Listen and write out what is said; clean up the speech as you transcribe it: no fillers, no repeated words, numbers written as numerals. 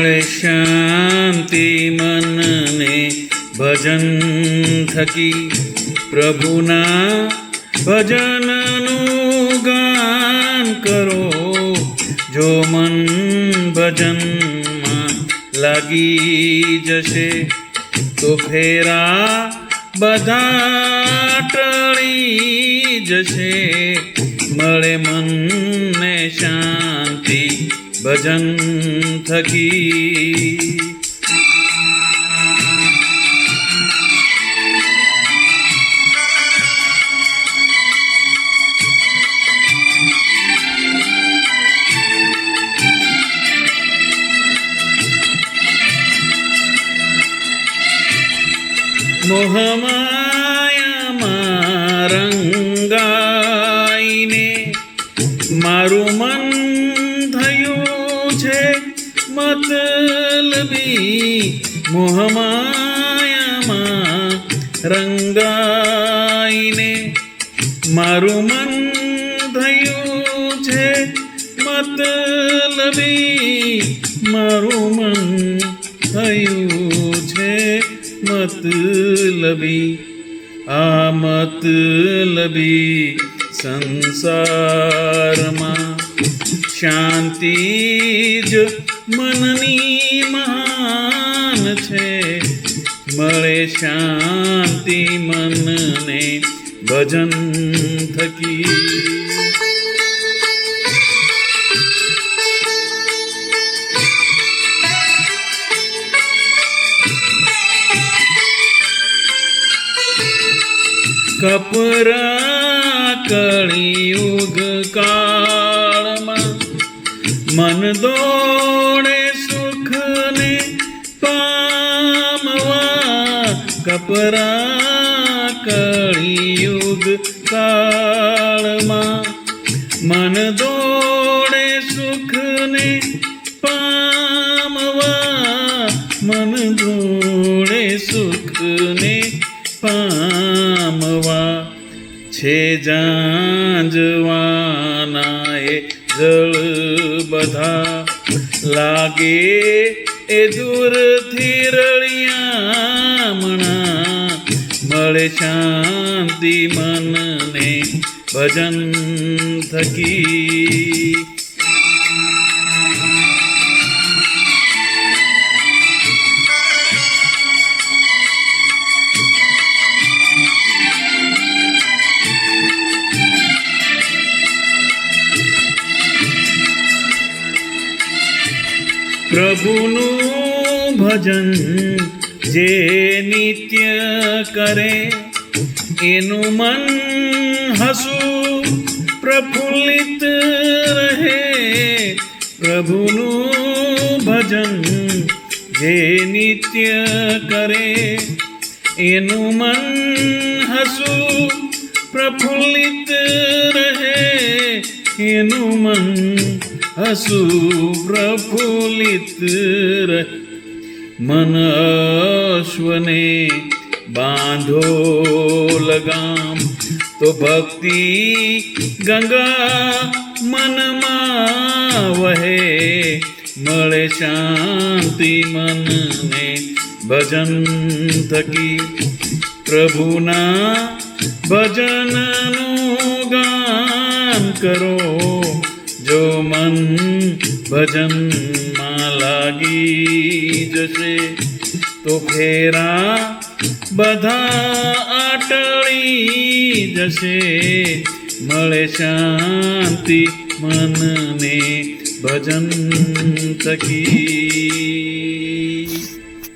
મળે શાંતિ મનને ભજન થકી. પ્રભુના ભજનનું ગાન કરો, જો મન ભજનમાં લાગી જશે તો ફેરા બધા ટળી જશે. મળે મનને શાંતિ ભજન થકી. મોહમાયામાં રંગાઈને મારું મન થયું છે મતલબી. મોહમાયામાં રંગાઈને મારું મન થયું છે મતલબી. મારું મન થયું છે મતલબી. આ મતલબી સંસારમાં શાંતિ જ મનની મહાન છે. મળે શાંતિ મનને ભજન થકી. કપરા કળિયુગ કાળમાં મન દોડે સુખને પામવા. કપરા કળિયુગ કાળમાં મન દોડે સુખને પામવા. મન દોડે સુખને પામવા. છે જાંજવાના એ જળ બધા લાગે એ દૂરથી રળિયામણા. મળે શાંતિ મનને ભજન થકી. પ્રભુનું ભજન જે નિત્ય કરે એનું મન હસું પ્રફુલ્લિત રહે. પ્રભુનું ભજન જે નિત્ય કરે એનું મન હસું પ્રફુલ્લિત રહે. એનું મન હસું પ્રફુલ્લિત રહે. મન અશ્વને બાંધો લગામ તો ભક્તિ ગંગા મનમાં વહે. મળે શાંતિ મનને ભજન થકી. પ્રભુના ભજનનું ગાન કરો, જો મન ભજનમાં લાગી જશે તો ફેરા બધા આટળી જશે. મળે શાંતિ મનને ભજન થકી.